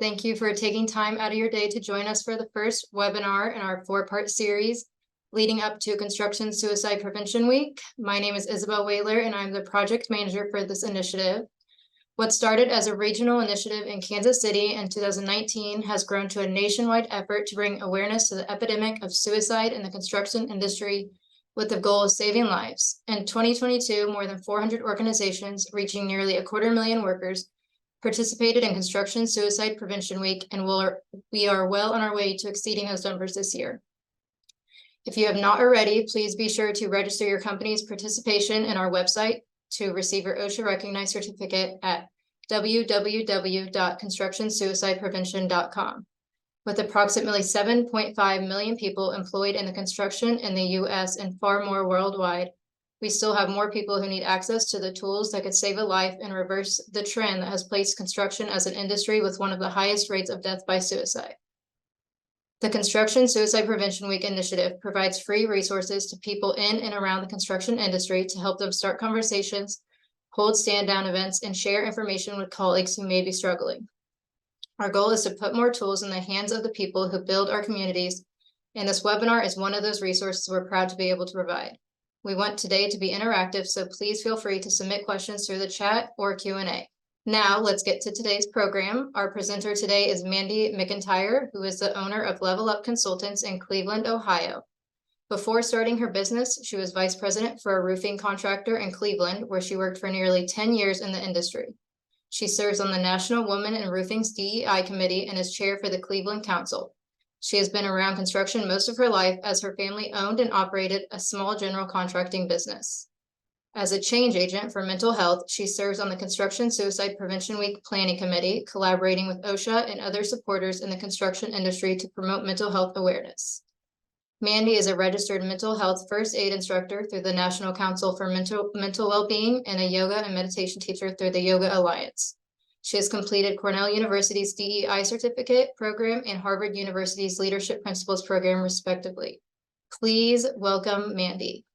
Thank you for taking time out of your day to join us for the first webinar in our 4-part series leading up to Construction Suicide Prevention Week. My name is Isabel Whaler, and I'm the project manager for this initiative. What started as a regional initiative in Kansas City in 2019 has grown to a nationwide effort to bring awareness to the epidemic of suicide in the construction industry with the goal of saving lives. In 2022, more than 400 organizations reaching nearly 250,000 workers participated in Construction Suicide Prevention Week, and we are well on our way to exceeding those numbers this year. If you have not already, please be sure to register your company's participation in our website to receive your OSHA recognized certificate at www.constructionsuicideprevention.com. With approximately 7.5 million people employed in the construction in the US and far more worldwide, we still have more people who need access to the tools that could save a life and reverse the trend that has placed construction as an industry with one of the highest rates of death by suicide. The Construction Suicide Prevention Week initiative provides free resources to people in and around the construction industry to help them start conversations, hold stand-down events, and share information with colleagues who may be struggling. Our goal is to put more tools in the hands of the people who build our communities, and this webinar is one of those resources we're proud to be able to provide. We want today to be interactive, so please feel free to submit questions through the chat or Q&A. Now, let's get to today's program. Our presenter today is Mandy McIntyre, who is the owner of Level Up Consultants in Cleveland, Ohio. Before starting her business, she was vice president for a roofing contractor in Cleveland, where she worked for nearly 10 years in the industry. She serves on the National Women in Roofing's DEI Committee and is chair for the Cleveland Council. She has been around construction most of her life as her family owned and operated a small general contracting business. As a change agent for mental health, she serves on the Construction Suicide Prevention Week Planning Committee, collaborating with OSHA and other supporters in the construction industry to promote mental health awareness. Mandy is a registered mental health first aid instructor through the National Council for Mental Wellbeing and a yoga and meditation teacher through the Yoga Alliance. She has completed Cornell University's DEI certificate program and Harvard University's Leadership Principles program, respectively. Please welcome Mandy.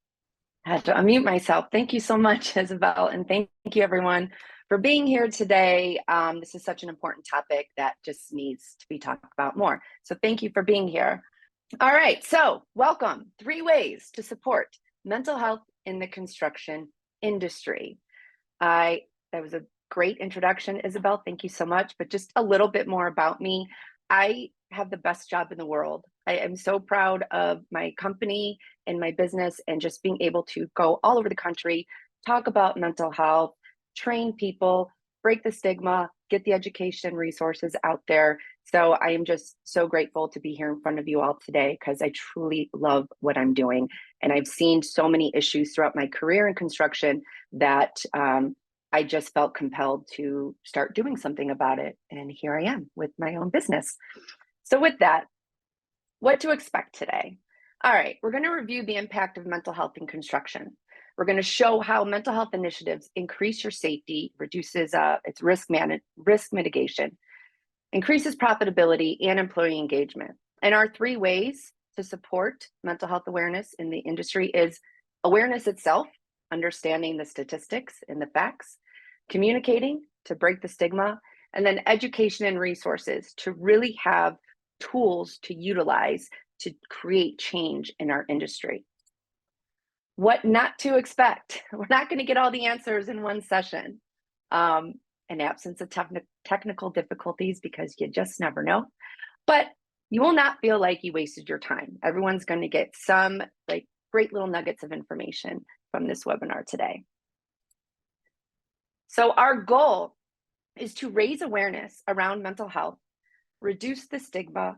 I had to unmute myself. Thank you so much, Isabel, and thank you everyone for being here today. This is such an important topic that just needs to be talked about more. So thank you for being here. All right, so welcome. 3 ways to support mental health in the construction industry. That was a great introduction, Isabel. Thank you so much. But just a little bit more about me. I have the best job in the world. I am so proud of my company and my business and just being able to go all over the country, talk about mental health, train people, break the stigma, get the education resources out there. So I am just so grateful to be here in front of you all today because I truly love what I'm doing. And I've seen so many issues throughout my career in construction that I just felt compelled to start doing something about it. And here I am with my own business. So with that, what to expect today? All right, we're going to review the impact of mental health in construction. We're going to show how mental health initiatives increase your safety, reduces its risk mitigation, increases profitability and employee engagement. And our 3 ways to support mental health awareness in the industry is awareness itself, understanding the statistics and the facts, communicating to break the stigma, and then education and resources to really have tools to utilize to create change in our industry. What not to expect. We're not going to get all the answers in one session. In absence of technical difficulties, because you just never know. But you will not feel like you wasted your time. Everyone's going to get some great little nuggets of information from this webinar today. So our goal is to raise awareness around mental health, reduce the stigma,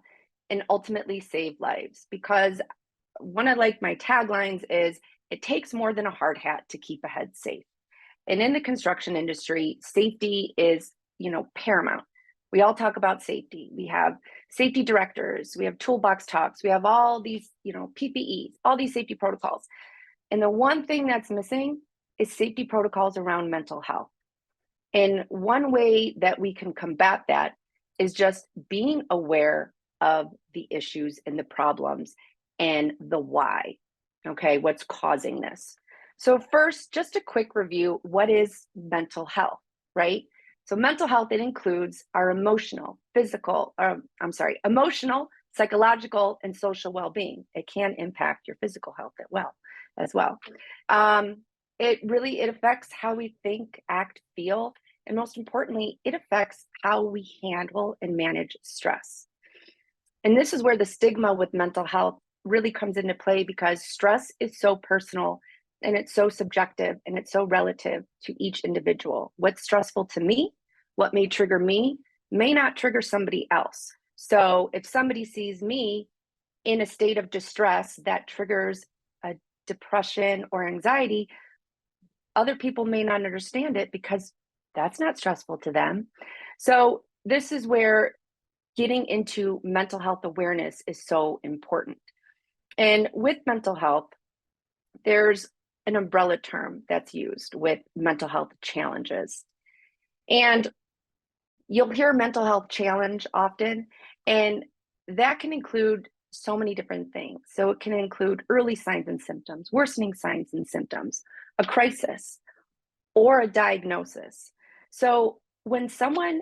and ultimately save lives. Because one of my taglines is, it takes more than a hard hat to keep a head safe. And in the construction industry, safety is, paramount. We all talk about safety. We have safety directors, we have toolbox talks, we have all these, PPEs, all these safety protocols. And the one thing that's missing is safety protocols around mental health. And one way that we can combat that is just being aware of the issues and the problems and the why, okay, what's causing this. So first, just a quick review, what is mental health, right? So mental health, it includes our emotional, emotional, psychological, and social well-being. It can impact your physical health as well. It affects how we think, act, feel, and most importantly, it affects how we handle and manage stress. And this is where the stigma with mental health really comes into play, because stress is so personal and it's so subjective and it's so relative to each individual. What's stressful to me, what may trigger me, may not trigger somebody else. So if somebody sees me in a state of distress that triggers a depression or anxiety, other people may not understand it because that's not stressful to them. So this is where getting into mental health awareness is so important. And with mental health, there's an umbrella term that's used with mental health challenges. And you'll hear mental health challenge often, and that can include so many different things. So it can include early signs and symptoms, worsening signs and symptoms, a crisis, or a diagnosis. So when someone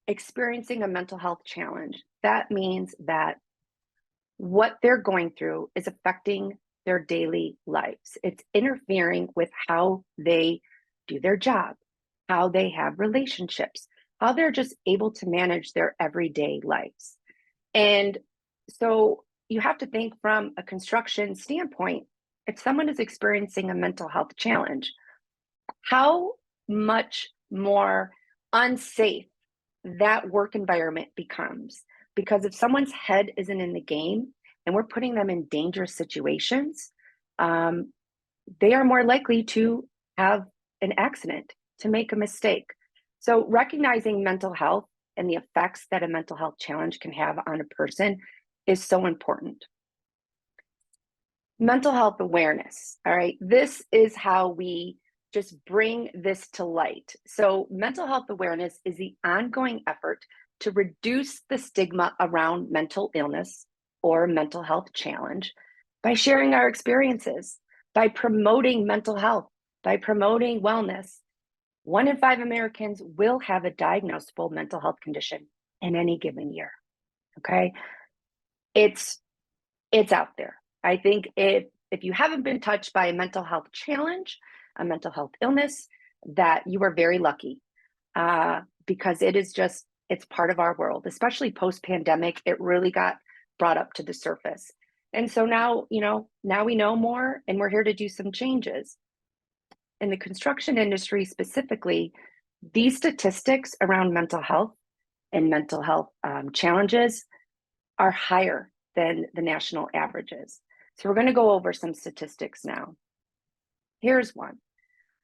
experiencing a mental health challenge, that means that what they're going through is affecting their daily lives. It's interfering with how they do their job, how they have relationships, how they're just able to manage their everyday lives. And so you have to think from a construction standpoint, if someone is experiencing a mental health challenge, how much more unsafe that work environment becomes. Because if someone's head isn't in the game and we're putting them in dangerous situations, they are more likely to have an accident, to make a mistake. So recognizing mental health and the effects that a mental health challenge can have on a person is so important. Mental health awareness, all right? This is how we just bring this to light. So mental health awareness is the ongoing effort to reduce the stigma around mental illness or mental health challenge by sharing our experiences, by promoting mental health, by promoting wellness. 1 in 5 Americans will have a diagnosable mental health condition in any given year, okay? It's out there. I think if you haven't been touched by a mental health challenge, a mental health illness, that you are very lucky, because it's part of our world, especially post-pandemic. It really got brought up to the surface. And so now we know more, and we're here to do some changes. In the construction industry specifically, these statistics around mental health and mental health challenges are higher than the national averages. So we're going to go over some statistics now. Here's one.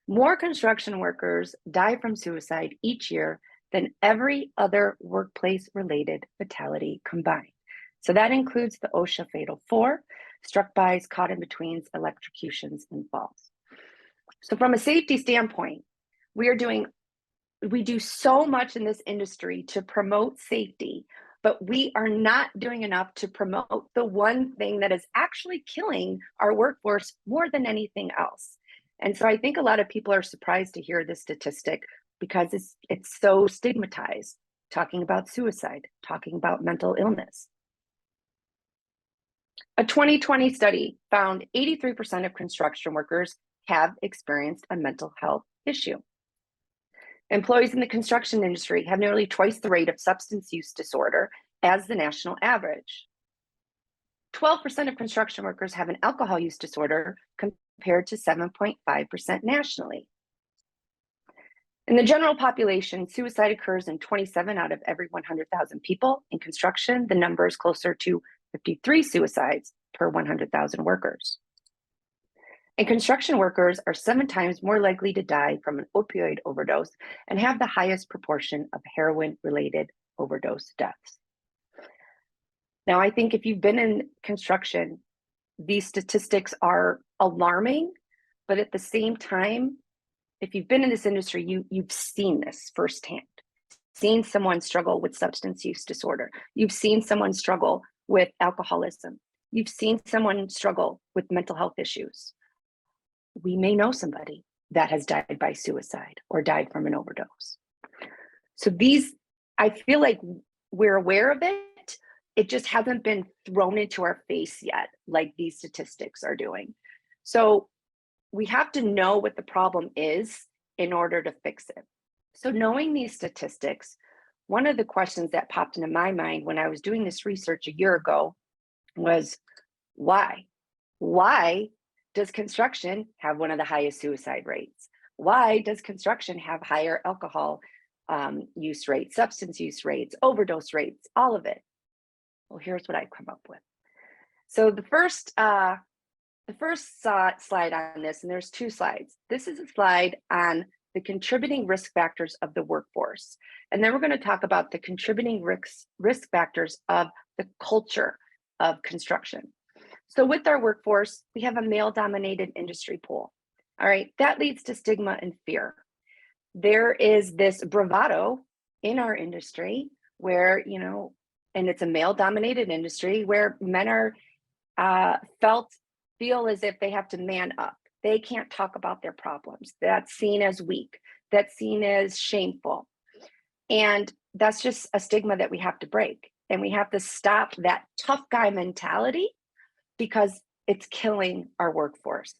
More construction workers die from suicide each year than every other workplace-related fatality combined. So that includes the OSHA Fatal 4, struck-bys, caught-in-betweens, electrocutions, and falls. So from a safety standpoint, we do so much in this industry to promote safety, but we are not doing enough to promote the one thing that is actually killing our workforce more than anything else. And so I think a lot of people are surprised to hear this statistic, because it's so stigmatized, talking about suicide, talking about mental illness. A 2020 study found 83% of construction workers have experienced a mental health issue. Employees in the construction industry have nearly twice the rate of substance use disorder as the national average. 12% of construction workers have an alcohol use disorder compared to 7.5% nationally. In the general population, suicide occurs in 27 out of every 100,000 people. In construction, the number is closer to 53 suicides per 100,000 workers. And construction workers are 7 times more likely to die from an opioid overdose and have the highest proportion of heroin-related overdose deaths. Now, I think if you've been in construction, these statistics are alarming, but at the same time, if you've been in this industry, you've seen this firsthand. Seen someone struggle with substance use disorder. You've seen someone struggle with alcoholism. You've seen someone struggle with mental health issues. We may know somebody that has died by suicide or died from an overdose. So these, I feel like we're aware of it. It just hasn't been thrown into our face yet, like these statistics are doing. So we have to know what the problem is in order to fix it. So knowing these statistics, one of the questions that popped into my mind when I was doing this research a year ago was, why? Why does construction have one of the highest suicide rates? Why does construction have higher alcohol use rates, substance use rates, overdose rates, all of it? Well, here's what I've come up with. So the first slide on this, and there's two slides. This is a slide on the contributing risk factors of the workforce. And then we're going to talk about the contributing risk factors of the culture of construction. So with our workforce, we have a male-dominated industry pool. All right, that leads to stigma and fear. There is this bravado in our industry where, and it's a male-dominated industry where men are feel as if they have to man up. They can't talk about their problems. That's seen as weak. That's seen as shameful. And that's just a stigma that we have to break. And we have to stop that tough guy mentality because it's killing our workforce.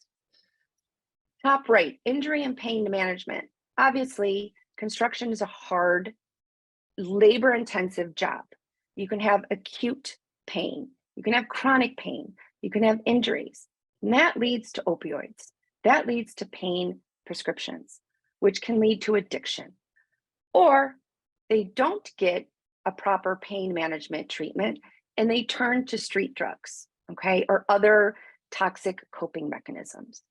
Top right, injury and pain management. Obviously, construction is a hard, labor-intensive job. You can have acute pain. You can have chronic pain. You can have injuries. And that leads to opioids. That leads to pain prescriptions, which can lead to addiction. Or they don't get a proper pain management treatment and they turn to street drugs, okay, or other toxic coping mechanisms.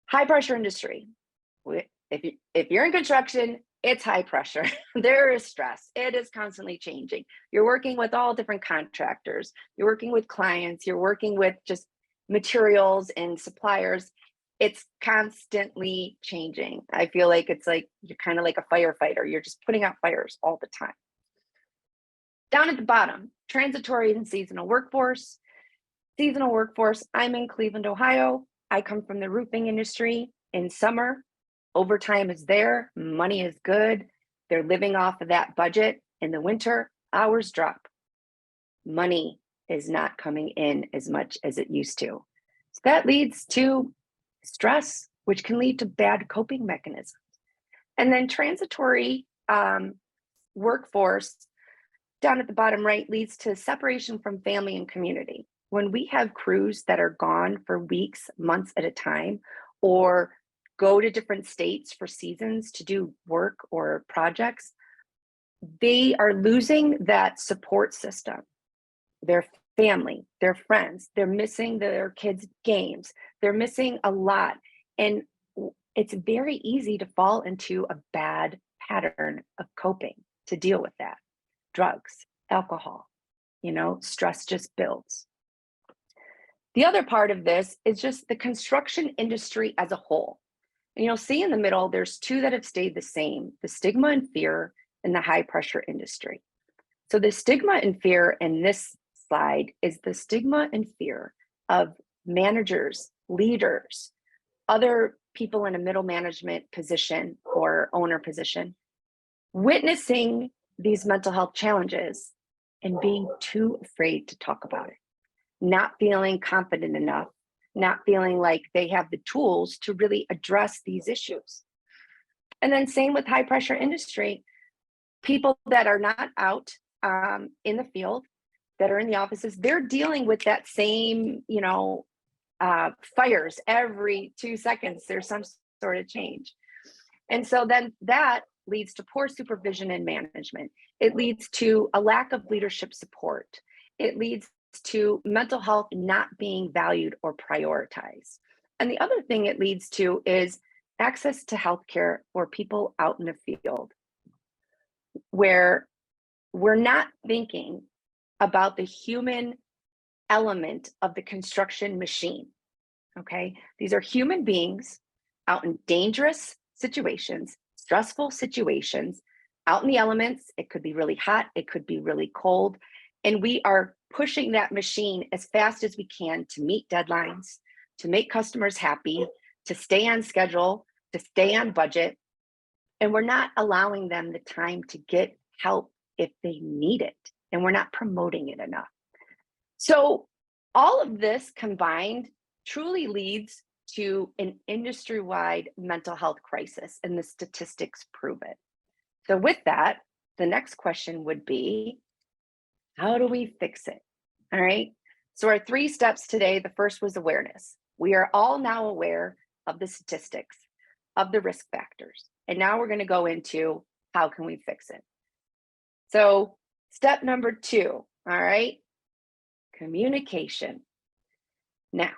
High pressure industry. If you're in construction, it's high pressure. There is stress. It is constantly changing. You're working with all different contractors. You're working with clients. You're working with just materials and suppliers. It's constantly changing. I feel like it's like you're kind of like a firefighter. You're just putting out fires all the time. Down at the bottom, transitory and seasonal workforce. Seasonal workforce, I'm in Cleveland, Ohio. I come from the roofing industry. In summer, overtime is there, money is good. They're living off of that budget. In the winter, hours drop. Money is not coming in as much as it used to. So that leads to stress, which can lead to bad coping mechanisms. And then transitory workforce, down at the bottom right, leads to separation from family and community. When we have crews that are gone for weeks, months at a time, or go to different states for seasons to do work or projects, they are losing that support system, their family, their friends, they're missing their kids' games, they're missing a lot. And it's very easy to fall into a bad pattern of coping to deal with that. Drugs, alcohol, stress just builds. The other part of this is just the construction industry as a whole. And you'll see in the middle, there's two that have stayed the same, the stigma and fear in the high pressure industry. So the stigma and fear in this slide is the stigma and fear of managers, leaders, other people in a middle management position or owner position, witnessing these mental health challenges and being too afraid to talk about it, not feeling confident enough, not feeling like they have the tools to really address these issues. And then same with high pressure industry, people that are not out in the field, that are in the offices, they're dealing with that same, fires every 2 seconds, there's some sort of change. And so then that leads to poor supervision and management. It leads to a lack of leadership support. It leads to mental health not being valued or prioritized. And the other thing it leads to is access to healthcare for people out in the field, where we're not thinking about the human element of the construction machine, okay? These are human beings out in dangerous situations, stressful situations, out in the elements. It could be really hot, it could be really cold, and we are pushing that machine as fast as we can to meet deadlines, to make customers happy, to stay on schedule, to stay on budget. And we're not allowing them the time to get help if they need it. And we're not promoting it enough. So all of this combined truly leads to an industry-wide mental health crisis, and the statistics prove it. So with that, the next question would be, how do we fix it? All right. So our 3 steps today, the first was awareness. We are all now aware of the statistics, of the risk factors. And now we're going to go into how can we fix it? So step number 2, all right, communication. Now,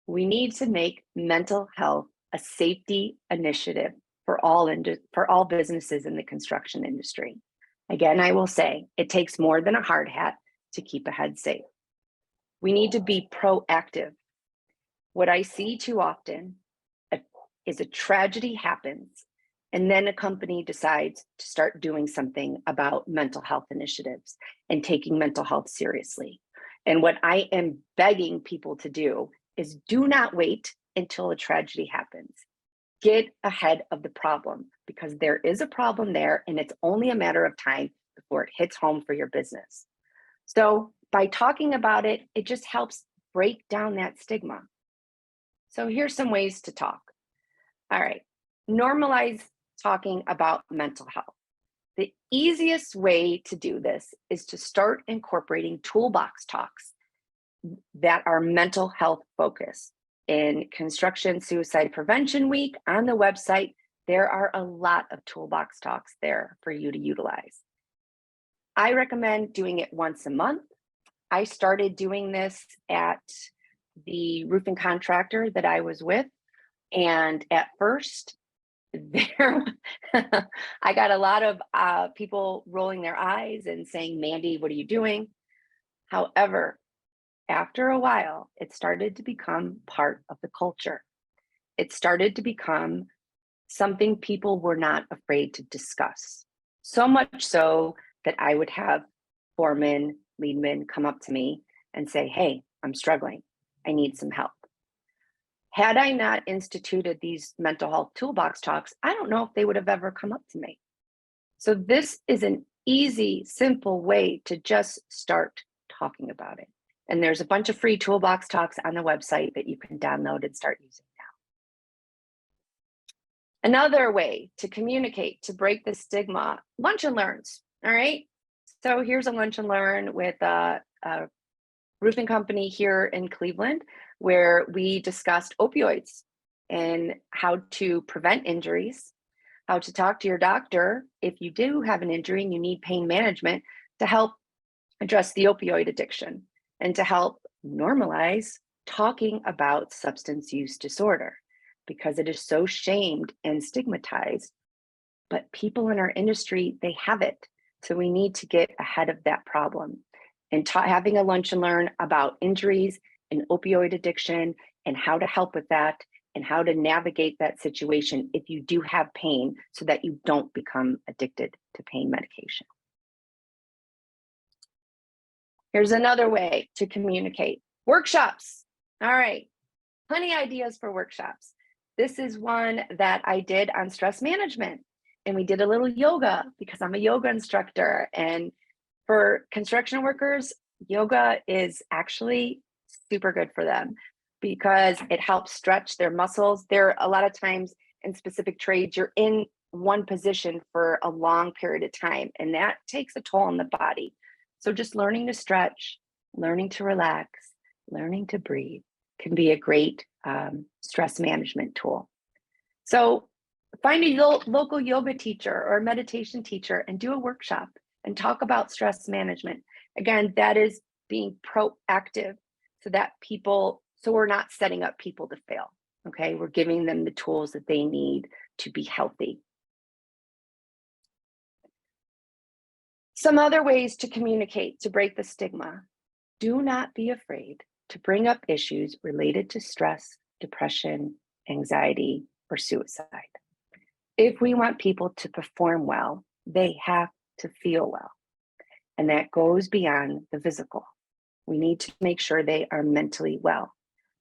we need to make mental health a safety initiative for all businesses in the construction industry. Again, I will say it takes more than a hard hat to keep a head safe. We need to be proactive. What I see too often is a tragedy happens, and then a company decides to start doing something about mental health initiatives and taking mental health seriously. And what I am begging people to do is do not wait until a tragedy happens. Get ahead of the problem, because there is a problem there and it's only a matter of time before it hits home for your business. So by talking about it, it just helps break down that stigma. So here's some ways to talk. All right, normalize talking about mental health. The easiest way to do this is to start incorporating toolbox talks that are mental health focused. In Construction Suicide Prevention Week on the website, there are a lot of toolbox talks there for you to utilize. I recommend doing it once a month. I started doing this at the roofing contractor that I was with. And at first, there, I got a lot of people rolling their eyes and saying, Mandy, what are you doing? However, after a while, it started to become part of the culture. It started to become something people were not afraid to discuss. So much so that I would have foremen, leadmen come up to me and say, hey, I'm struggling. I need some help. Had I not instituted these mental health toolbox talks, I don't know if they would have ever come up to me. So this is an easy, simple way to just start talking about it. And there's a bunch of free toolbox talks on the website that you can download and start using now. Another way to communicate, to break the stigma, lunch and learns, all right? So here's a lunch and learn with a roofing company here in Cleveland, where we discussed opioids and how to prevent injuries, how to talk to your doctor if you do have an injury and you need pain management to help address the opioid addiction, and to help normalize talking about substance use disorder, because it is so shamed and stigmatized. But people in our industry, they have it. So we need to get ahead of that problem. And having a lunch and learn about injuries and opioid addiction and how to help with that and how to navigate that situation if you do have pain, so that you don't become addicted to pain medication. Here's another way to communicate. Workshops. All right, plenty of ideas for workshops. This is one that I did on stress management, and we did a little yoga because I'm a yoga instructor. And for construction workers, yoga is actually super good for them because it helps stretch their muscles. There a lot of times in specific trades, you're in one position for a long period of time, and that takes a toll on the body. So just learning to stretch, learning to relax, learning to breathe can be a great stress management tool. So find a local yoga teacher or a meditation teacher and do a workshop and talk about stress management. Again, that is being proactive so we're not setting up people to fail, okay? We're giving them the tools that they need to be healthy. Some other ways to communicate to break the stigma. Do not be afraid to bring up issues related to stress, depression, anxiety, or suicide. If we want people to perform well, they have to feel well. And that goes beyond the physical. We need to make sure they are mentally well.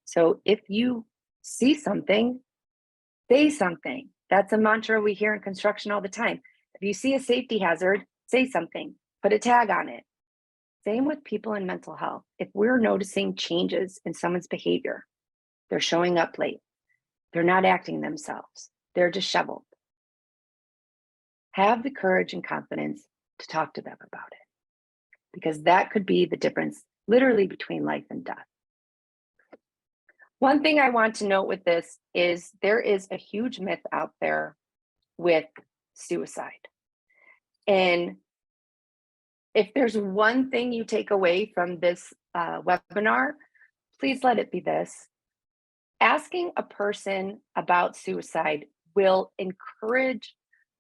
So if you see something, say something. That's a mantra we hear in construction all the time. If you see a safety hazard, say something, put a tag on it. Same with people in mental health. If we're noticing changes in someone's behavior, they're showing up late, they're not acting themselves, they're disheveled, have the courage and confidence to talk to them about it, because that could be the difference literally between life and death. One thing I want to note with this is there is a huge myth out there with suicide. And if there's one thing you take away from this webinar, please let it be this. Asking a person about suicide will encourage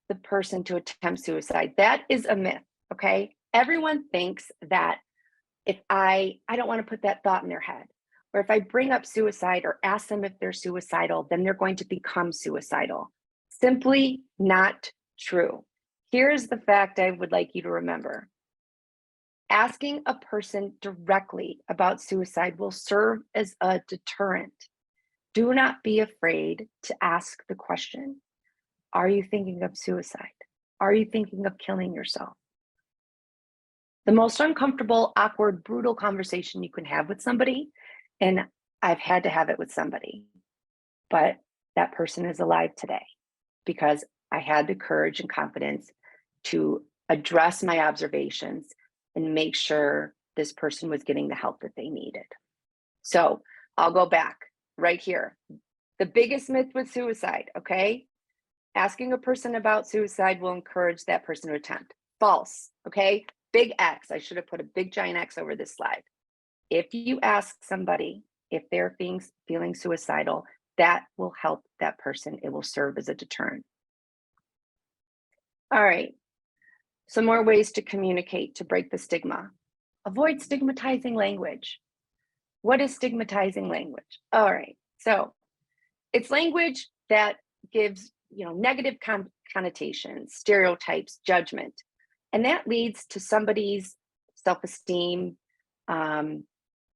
the person to attempt suicide. That is a myth, okay? Everyone thinks that if I don't want to put that thought in their head, or if I bring up suicide or ask them if they're suicidal, then they're going to become suicidal. Simply not true. Here's the fact I would like you to remember. Asking a person directly about suicide will serve as a deterrent. Do not be afraid to ask the question, are you thinking of suicide? Are you thinking of killing yourself? The most uncomfortable, awkward, brutal conversation you can have with somebody, and I've had to have it with somebody, but that person is alive today because I had the courage and confidence to address my observations and make sure this person was getting the help that they needed. So I'll go back right here. The biggest myth with suicide, okay? Asking a person about suicide will encourage that person to attempt. False, okay? Big X. I should have put a big giant X over this slide. If you ask somebody if they're feeling suicidal, that will help that person. It will serve as a deterrent. All right, some more ways to communicate to break the stigma. Avoid stigmatizing language. What is stigmatizing language? All right, so it's language that gives negative connotations, stereotypes, judgment, and that leads to somebody's self-esteem.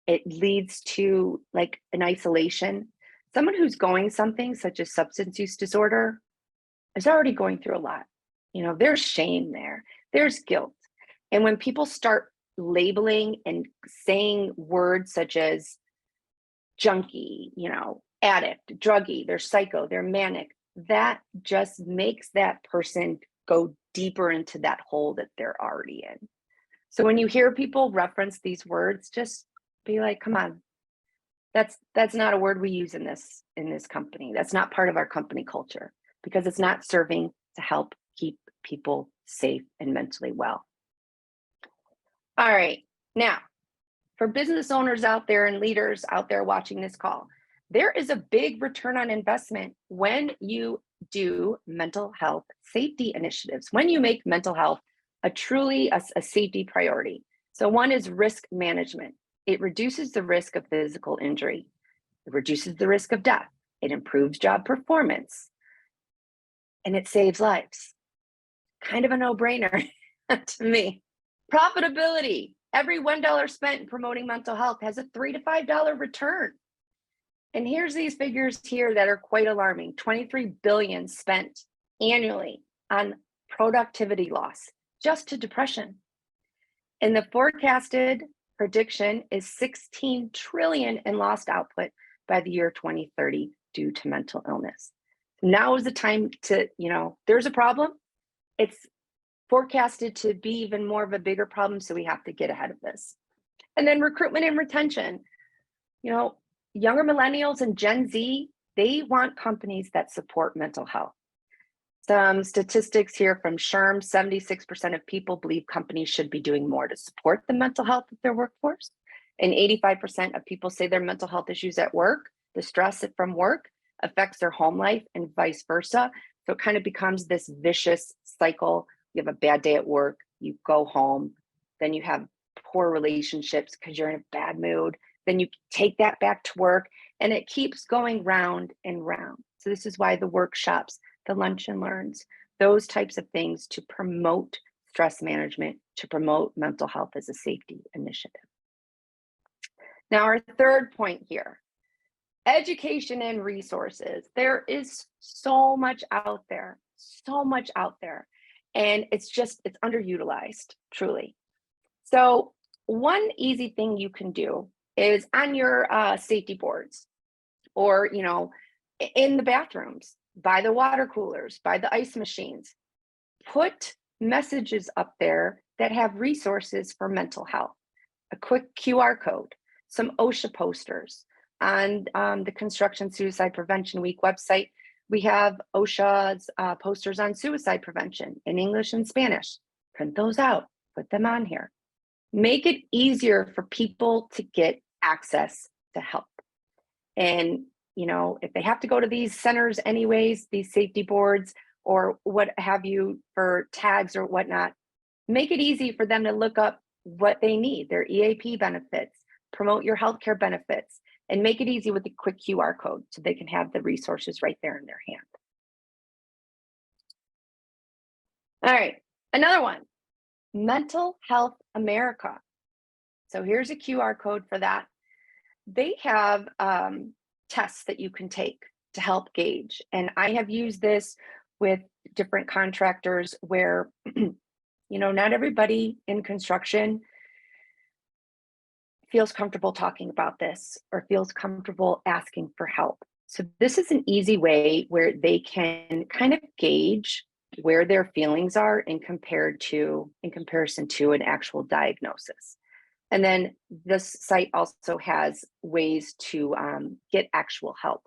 It leads to like an isolation. Someone who's going something such as substance use disorder is already going through a lot. There's shame there, there's guilt. And when people start labeling and saying words such as junkie, addict, druggie, they're psycho, they're manic, that just makes that person go deeper into that hole that they're already in. So when you hear people reference these words, just be like, come on, that's not a word we use in this company. That's not part of our company culture, because it's not serving to help keep people safe and mentally well. All right, now for business owners out there and leaders out there watching this call, there is a big return on investment when you do mental health safety initiatives, when you make mental health truly a safety priority. So one is risk management. It reduces the risk of physical injury. It reduces the risk of death. It improves job performance. And it saves lives. Kind of a no-brainer to me. Profitability. Every $1 spent in promoting mental health has a $3 to $5 return. And here's these figures here that are quite alarming. 23 billion spent annually on productivity loss, just to depression. And the forecasted prediction is 16 trillion in lost output by the year 2030 due to mental illness. Now is the time to, there's a problem. It's forecasted to be even more of a bigger problem, so we have to get ahead of this. And then recruitment and retention. Younger millennials and Gen Z, they want companies that support mental health. Some statistics here from SHRM, 76% of people believe companies should be doing more to support the mental health of their workforce. And 85% of people say their mental health issues at work, the stress from work, affects their home life and vice versa. So it kind of becomes this vicious cycle. You have a bad day at work, you go home, then you have poor relationships because you're in a bad mood. Then you take that back to work, and it keeps going round and round. So this is why the workshops, the lunch and learns, those types of things to promote stress management, to promote mental health as a safety initiative. Now, our third point here, Education and resources. There is so much out there, so much out there. And it's underutilized, truly. So one easy thing you can do is on your safety boards, or, in the bathrooms, by the water coolers, by the ice machines, put messages up there that have resources for mental health, a quick QR code, some OSHA posters. On the Construction Suicide Prevention Week website, we have OSHA's posters on suicide prevention in English and Spanish. Print those out, put them on here. Make it easier for people to get access to help. And, if they have to go to these centers anyways, these safety boards or what have you for tags or whatnot, make it easy for them to look up what they need, their EAP benefits, promote your healthcare benefits, and make it easy with a quick QR code so they can have the resources right there in their hand. All right, another one, Mental Health America. So here's a QR code for that. They have tests that you can take to help gauge. And I have used this with different contractors where, not everybody in construction feels comfortable talking about this or feels comfortable asking for help. So this is an easy way where they can kind of gauge where their feelings are in comparison to an actual diagnosis. And then this site also has ways to get actual help.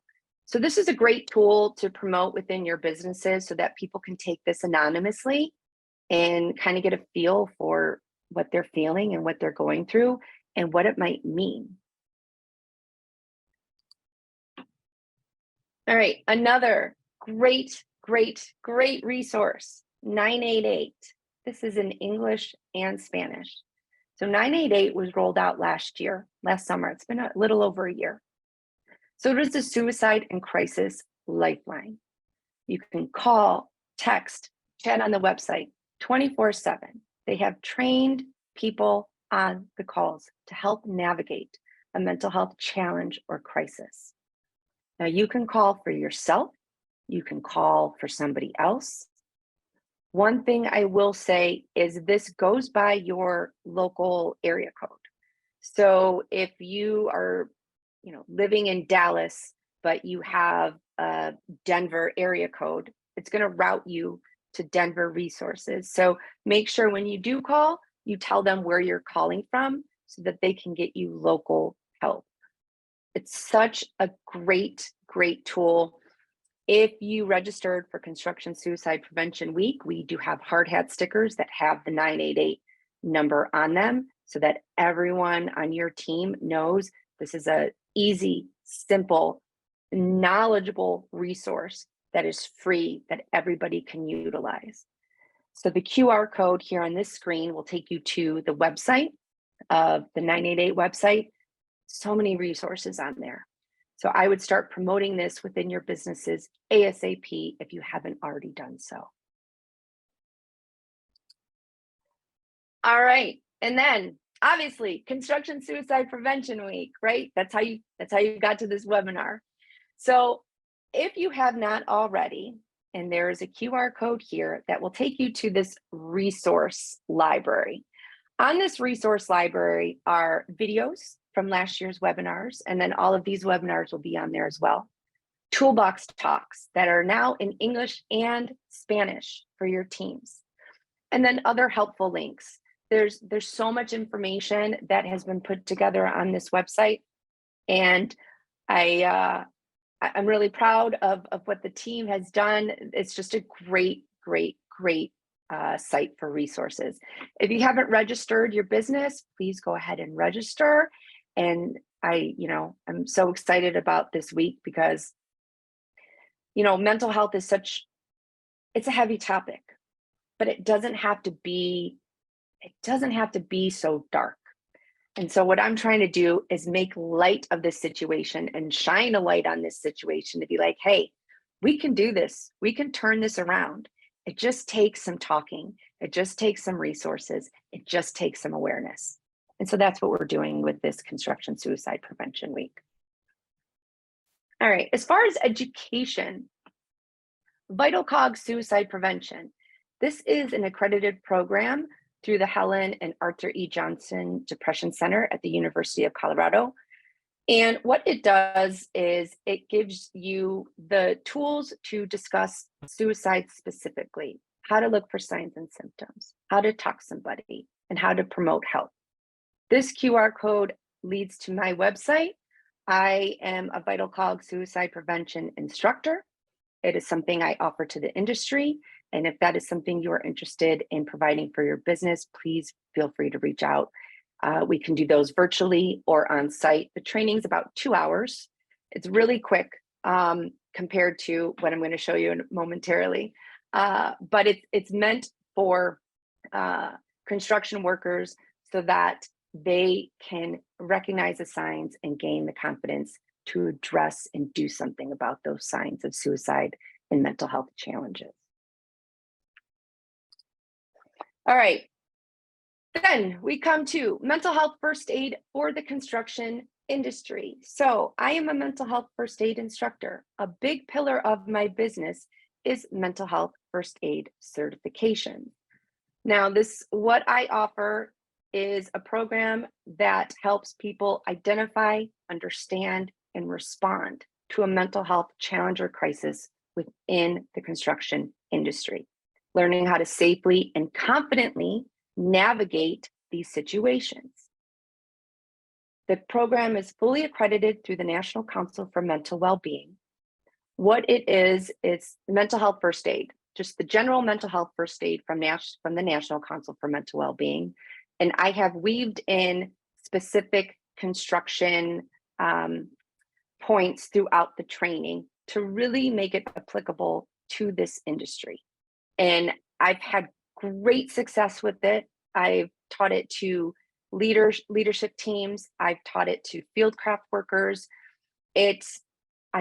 So this is a great tool to promote within your businesses so that people can take this anonymously and kind of get a feel for what they're feeling and what they're going through and what it might mean. All right, another great resource, 988. This is in English and Spanish. So 988 was rolled out last summer. It's been a little over a year. So it is the suicide and crisis lifeline. You can call, text, chat on the website 24/7. They have trained people on the calls to help navigate a mental health challenge or crisis. Now you can call for yourself, you can call for somebody else. One thing I will say is this goes by your local area code. So if you are, living in Dallas, but you have a Denver area code, it's going to route you to Denver resources. So make sure when you do call, you tell them where you're calling from so that they can get you local help. It's such a great tool. If you registered for Construction Suicide Prevention Week, we do have hard hat stickers that have the 988 number on them so that everyone on your team knows this is a easy, simple, knowledgeable resource that is free that everybody can utilize. So the QR code here on this screen will take you to the website of the 988 website. So many resources on there. So I would start promoting this within your businesses ASAP if you haven't already done so. All right, and then obviously Construction Suicide Prevention Week, right? That's how you got to this webinar. So if you have not already, and there is a QR code here that will take you to this resource library. On this resource library are videos from last year's webinars, and then all of these webinars will be on there as well. Toolbox talks that are now in English and Spanish for your teams. And then other helpful links. There's so much information that has been put together on this website. And I'm really proud of what the team has done. It's just a great site for resources. If you haven't registered your business, please go ahead and register. And I'm so excited about this week because, mental health is it's a heavy topic, but it doesn't have to be so dark. And so what I'm trying to do is make light of this situation and shine a light on this situation to be like, hey, we can do this. We can turn this around. It just takes some talking. It just takes some resources. It just takes some awareness. And so that's what we're doing with this Construction Suicide Prevention Week. All right, as far as education, Vital Cog Suicide Prevention. This is an accredited program through the Helen and Arthur E. Johnson Depression Center at the University of Colorado. And what it does is it gives you the tools to discuss suicide specifically, how to look for signs and symptoms, how to talk to somebody, and how to promote help. This QR code leads to my website. I am a Vital Cog Suicide Prevention instructor. It is something I offer to the industry. And if that is something you are interested in providing for your business, please feel free to reach out. We can do those virtually or on site. The training is about 2 hours. It's really quick compared to what I'm going to show you momentarily. But it's meant for construction workers so that they can recognize the signs and gain the confidence to address and do something about those signs of suicide and mental health challenges. All right, then we come to mental health first aid for the construction industry. So I am a mental health first aid instructor. A big pillar of my business is mental health first aid certification. Now, what I offer is a program that helps people identify, understand, and respond to a mental health challenge or crisis within the construction industry, learning how to safely and confidently navigate these situations. The program is fully accredited through the National Council for Mental Well-Being. What it is, it's mental health first aid, just the general mental health first aid from the National Council for Mental Well-Being. And I have weaved in specific construction points throughout the training to really make it applicable to this industry. And I've had great success with it. I've taught it to leadership teams. I've taught it to field craft workers. I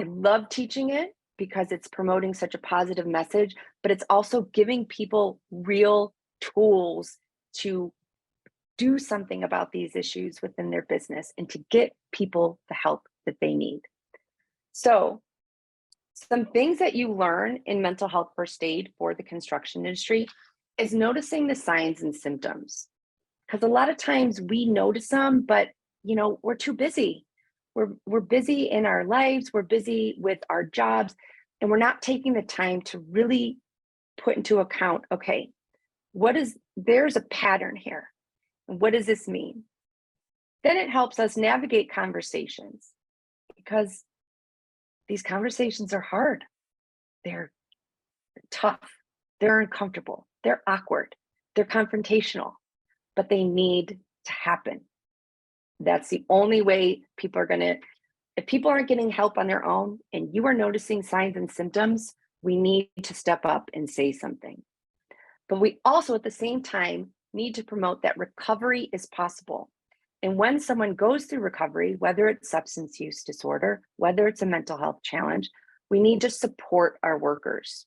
love teaching it because it's promoting such a positive message, but it's also giving people real tools to do something about these issues within their business and to get people the help that they need. So some things that you learn in mental health first aid for the construction industry is noticing the signs and symptoms. Because a lot of times we notice them, but we're too busy. We're busy in our lives, we're busy with our jobs, and we're not taking the time to really put into account, okay, there's a pattern here. And what does this mean? Then it helps us navigate conversations because these conversations are hard. They're tough. They're uncomfortable. They're awkward. They're confrontational, but they need to happen. That's the only way people are if people aren't getting help on their own and you are noticing signs and symptoms, we need to step up and say something. But we also at the same time need to promote that recovery is possible. And when someone goes through recovery, whether it's substance use disorder, whether it's a mental health challenge, we need to support our workers.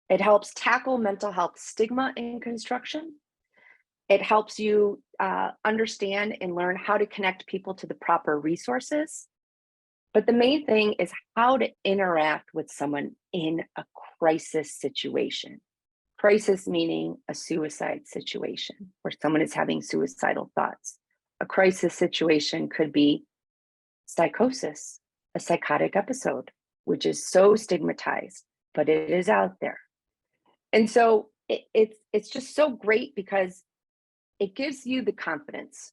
It helps tackle mental health stigma in construction. It helps you understand and learn how to connect people to the proper resources. But the main thing is how to interact with someone in a crisis situation. Crisis meaning a suicide situation where someone is having suicidal thoughts. A crisis situation could be psychosis, a psychotic episode, which is so stigmatized, but it is out there. And so it's just so great because it gives you the confidence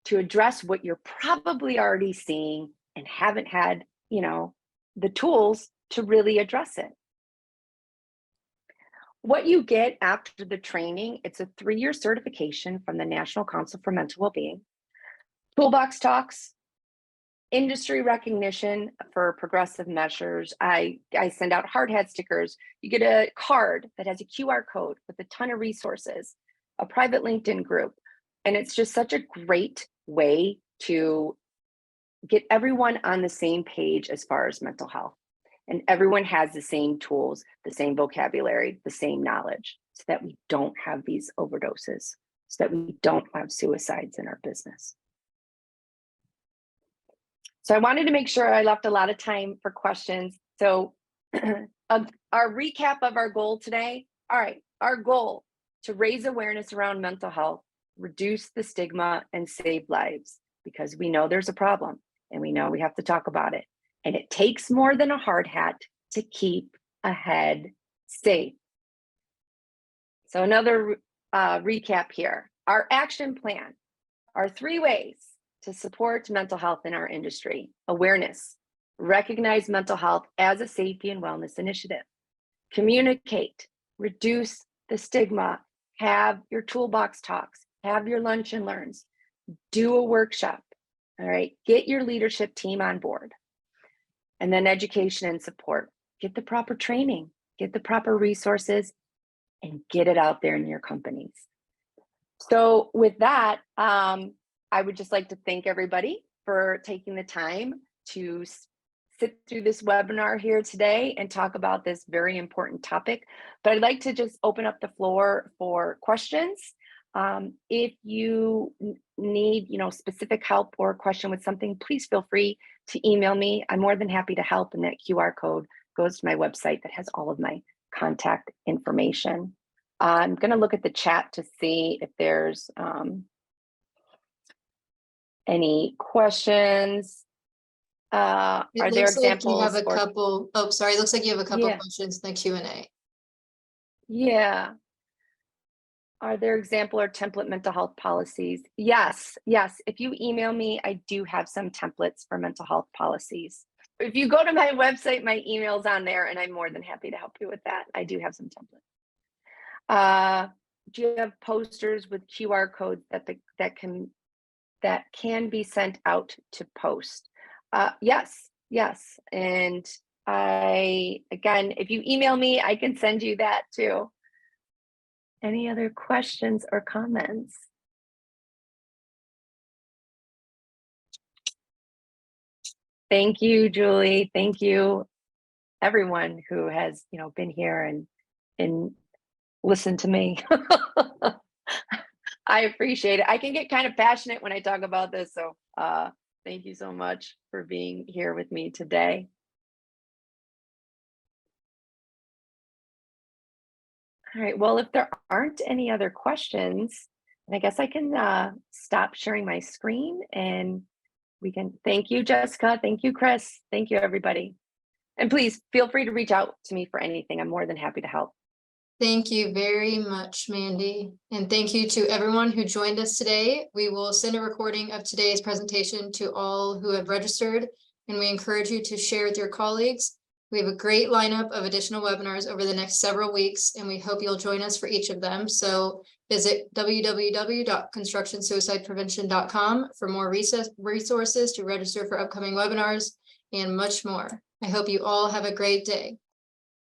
to address what you're probably already seeing and haven't had, the tools to really address it. What you get after the training, it's a 3-year certification from the National Council for Mental Well-Being, toolbox talks, industry recognition for progressive measures. I send out hard hat stickers. You get a card that has a QR code with a ton of resources, a private LinkedIn group. And it's just such a great way to get everyone on the same page as far as mental health. And everyone has the same tools, the same vocabulary, the same knowledge, so that we don't have these overdoses, so that we don't have suicides in our business. So I wanted to make sure I left a lot of time for questions. So our recap of our goal today. All right, our goal to raise awareness around mental health, reduce the stigma, and save lives, because we know there's a problem and we know we have to talk about it. And it takes more than a hard hat to keep a head safe. So another recap here. Our action plan are 3 ways to support mental health in our industry. Awareness, recognize mental health as a safety and wellness initiative. Communicate, reduce the stigma, have your toolbox talks, have your lunch and learns, do a workshop, all right? Get your leadership team on board. And then education and support. Get the proper training, get the proper resources, and get it out there in your companies. So with that, I would just like to thank everybody for taking the time to sit through this webinar here today and talk about this very important topic. But I'd like to just open up the floor for questions. If you need, specific help or question with something, please feel free to email me. I'm more than happy to help, and that QR code goes to my website that has all of my contact information. I'm going to look at the chat to see if there's any questions. Are there examples? You have a couple. Oh, sorry. It looks like you have a couple Yeah. questions in the Q&A. Yeah. Are there example or template mental health policies? Yes. If you email me, I do have some templates for mental health policies. If you go to my website, my email's on there, and I'm more than happy to help you with that. I do have some templates. Do you have posters with QR codes that can be sent out to post? Yes. And again, if you email me, I can send you that too. Any other questions or comments? Thank you, Julie. Thank you, everyone who has, been here and listened to me. I appreciate it. I can get kind of passionate when I talk about this. So thank you so much for being here with me today. All right, well, if there aren't any other questions, I guess I can stop sharing my screen, and we can. Thank you, Jessica. Thank you, Chris. Thank you, everybody. And please feel free to reach out to me for anything. I'm more than happy to help. Thank you very much, Mandy. And thank you to everyone who joined us today. We will send a recording of today's presentation to all who have registered, and we encourage you to share with your colleagues. We have a great lineup of additional webinars over the next several weeks, and we hope you'll join us for each of them. So visit www.constructionsuicideprevention.com for more resources to register for upcoming webinars and much more. I hope you all have a great day.